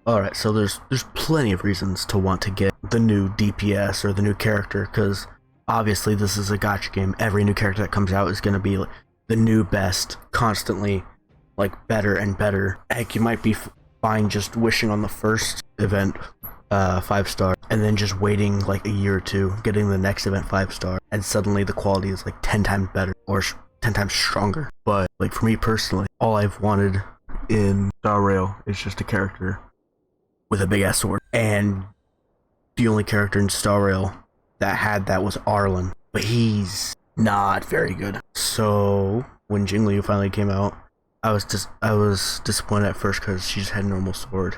Alright, so there's plenty of reasons to want to get the new DPS or the new character, because obviously this is a gacha game. Every new character that comes out is going to be like the new best, constantly like better and better. Heck, you might be fine just wishing on the first event 5-star, and then just waiting like a year or two, getting the next event 5-star, and suddenly the quality is like 10 times better or 10 times stronger. But like for me personally, all I've wanted in Star Rail is just a character with a big ass sword, and the only character in Star Rail that had that was Arlen, but he's not very good. So when Jingliu finally came out, I was disappointed at first because she just had a normal sword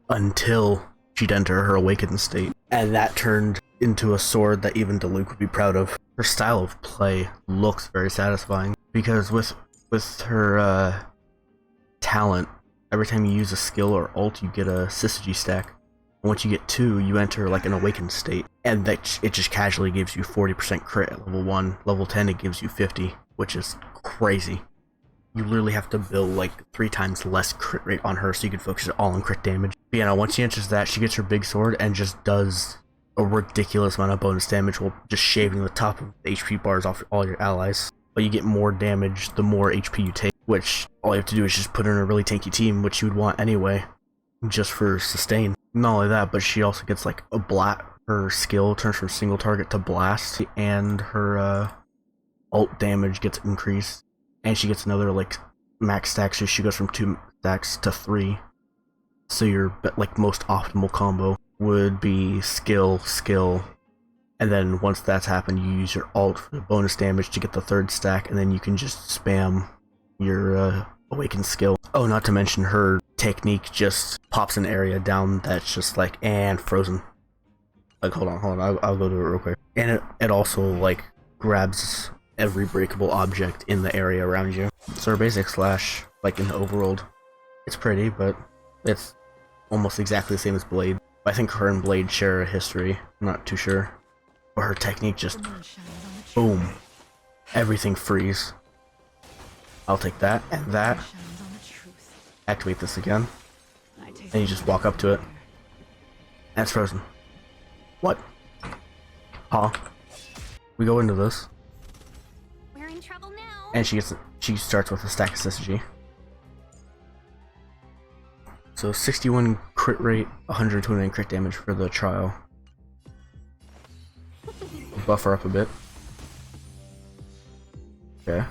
until she'd enter her awakened state, and that turned into a sword that even Diluc would be proud of. Her style of play looks very satisfying because with her talent, every time you use a skill or ult, you get a syzygy stack. And once you get 2, you enter like an awakened state, and that it just casually gives you 40% crit at level 1. Level 10 it gives you 50, which is crazy. You literally have to build like 3 times less crit rate on her so you can focus it all on crit damage. But yeah, now once she enters that, she gets her big sword and just does a ridiculous amount of bonus damage while just shaving the top of the HP bars off all your allies. But you get more damage the more HP you take, which all you have to do is just put her in a really tanky team, which you would want anyway, just for sustain. Not only that, but she also gets like a blast. Her skill turns from single target to blast, and her ult damage gets increased, and she gets another like max stack, so she goes from 2 stacks to 3. So your like most optimal combo would be skill, and then once that's happened, you use your ult for the bonus damage to get the 3rd stack, and then you can just spam your awakened skill. Oh, not to mention her technique just pops an area down that's just like, and frozen. Like, hold on, I'll go to it real quick. And it also like grabs every breakable object in the area around you. So her basic slash, like in the overworld, it's pretty, but it's almost exactly the same as Blade. I think her and Blade share a history, I'm not too sure. But her technique just, boom, everything freeze. I'll take that and that. Activate this again. And you just walk up to it. And it's frozen. What? Huh? We go into this. We're in trouble now. And she starts with a stack of syzygy. So 61 crit rate, 129 crit damage for the trial. Buff her up a bit. Okay.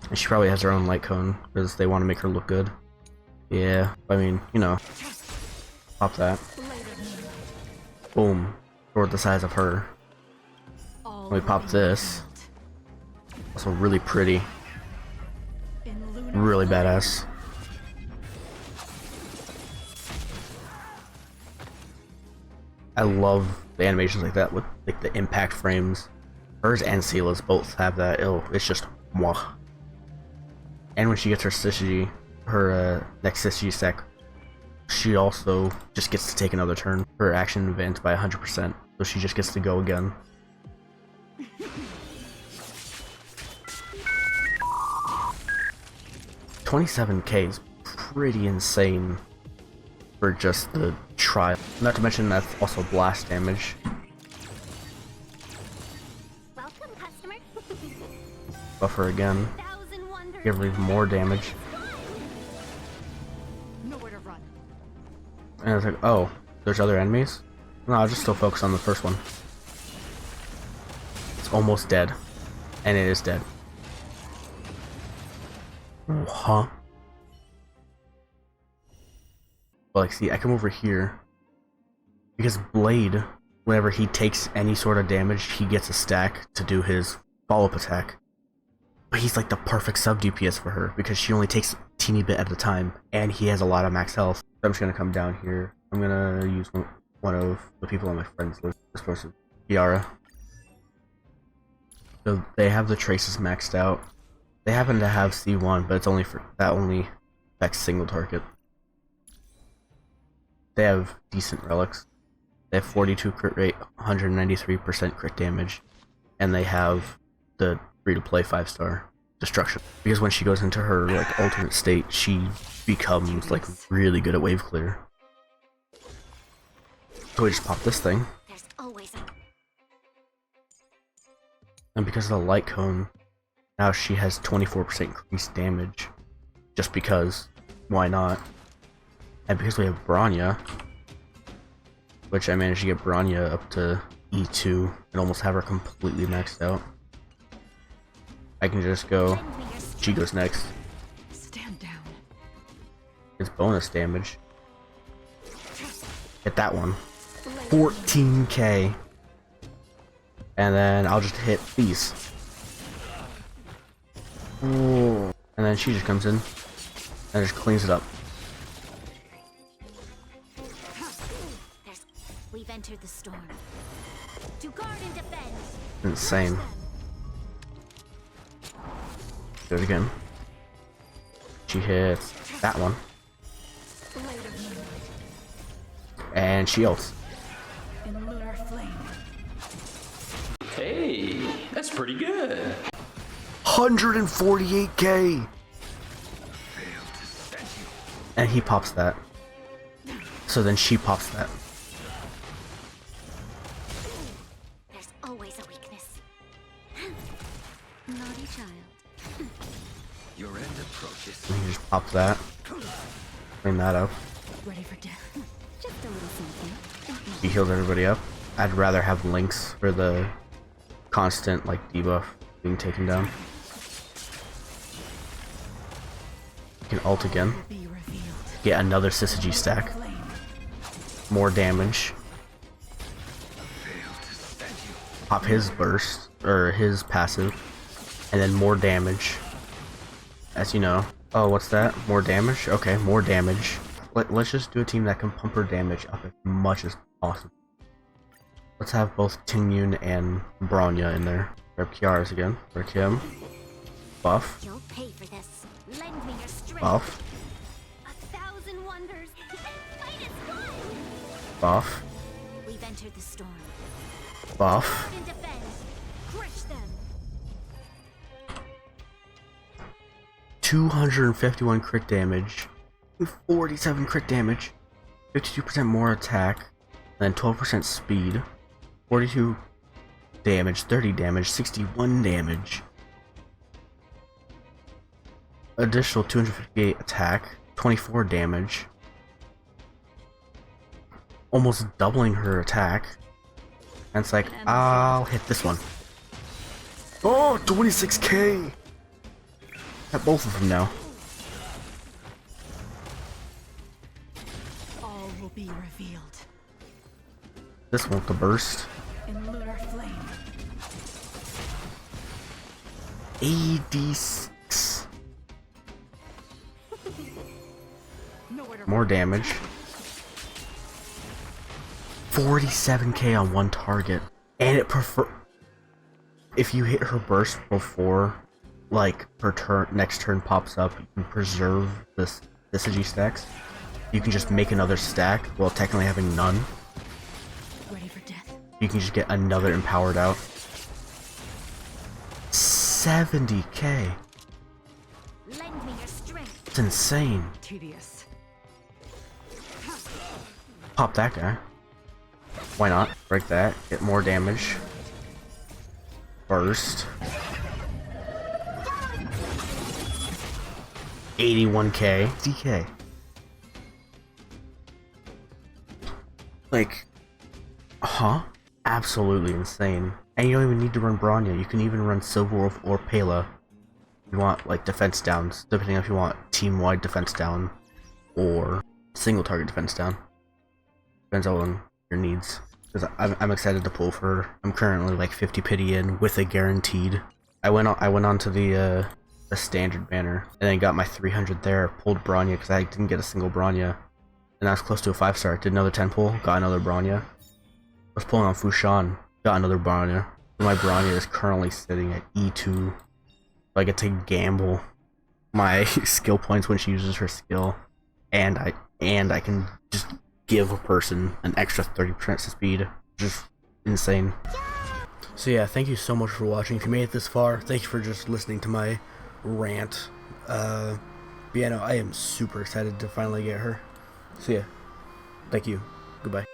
And she probably has her own light cone because they want to make her look good. Yeah, I mean, you know. Pop that. Boom. Sword the size of her. Let me pop this. Also really pretty. Really badass. I love the animations like that with like the impact frames. Hers and Sela's both have that. It's just mwah. And when she gets her syzygy, her next syzygy stack, she also just gets to take another turn. Her action advanced by 100%, so she just gets to go again. $27K is pretty insane for just the trial. Not to mention that's also blast damage. Welcome, customer. Buff her again. Give her even more damage. Nowhere to run. And it's like, oh, there's other enemies? No, I'll just still focus on the first one. It's almost dead. And it is dead. Oh, huh? But like, see, I come over here. Because Blade, whenever he takes any sort of damage, he gets a stack to do his follow-up attack. But he's like the perfect sub DPS for her because she only takes a teeny bit at a time, and he has a lot of max health. So I'm just gonna come down here. I'm gonna use one of the people on my friends list. This person, Kiara. So they have the traces maxed out. They happen to have C1, but it's only for that only affects single target. They have decent relics. They have 42 crit rate, 193% crit damage, and they have the free-to-play 5-star. destruction. Because when she goes into her like alternate state, she becomes like really good at wave clear. So we just pop this thing. There's always a... And because of the light cone, now she has 24% increased damage. Just because, why not? And because we have Bronya, which I managed to get Bronya up to E2 and almost have her completely maxed out. I can just go, she goes next. Stand down. It's bonus damage. Hit that one. 14k. And then I'll just hit these. Ooh. And then she just comes in and just cleans it up. We've entered the storm. To guard and defend. Insane. Do it again. She hits that one. And she ults. In lunar flame. Hey, that's pretty good. 148k! And he pops that. So then she pops that. There's always a weakness. Naughty child. Your end approaches. And he just pops that. Clean that up. Ready for death. Just a little something. He heals everybody up. I'd rather have Lynx for the constant like debuff being taken down. You can ult again. Be revealed. Get another Syzygy stack. Flame. More damage. Pop his burst, or his passive. And then more damage. As you know. Oh, what's that? More damage? Okay, more damage. Let's just do a team that can pump her damage up as much as possible. Let's have both Tingyun and Bronya in there. Grab Kiara's again. For Kim. Buff. You'll pay for this. Lend me your strength. Buff. 1,000 wonders. Fight is fun. Buff. We've entered the storm. Buff. Guard and defend. Crush them. 251 crit damage. 47 crit damage. 52% more attack. And then 12% speed. 42 damage, 30 damage, 61 damage. Additional 258 attack, 24 damage. Almost doubling her attack. And it's like, I'll hit this one. Oh, 26k! Got both of them now. All will be revealed. This one with the burst. In lunar flame. 86. Nowhere to More damage. 47k on one target. And it if you hit her burst before like her next turn pops up, you can preserve this Syzygy stacks. You can just make another stack while technically having none. ready for death. You can just get another empowered out. 70k. Lend me your strength. It's insane. Tedious. Pop that guy. Why not? Break that. Get more damage. Burst. 81k. DK. Like, huh? Absolutely insane. And you don't even need to run Bronya. You can even run Silverwolf or Pela. You want like defense downs, depending on if you want team-wide defense down or single target defense down. Depends on your needs. Because I'm excited to pull for her. I'm currently like 50 pity in with a guaranteed. I went on to the standard banner and then got my 300 there. Pulled Bronya because I didn't get a single Bronya, and I was close to a 5-star. Did another 10 pull, got another Bronya. Was pulling on Fushan, got another Bronya. My Bronya is currently sitting at E2. So I get to gamble my skill points when she uses her skill, and I can just give a person an extra 30% speed. Just insane. So yeah, thank you so much for watching. If you made it this far, thank you for just listening to my rant. But yeah, no, I am super excited to finally get her. So yeah, thank you. Goodbye.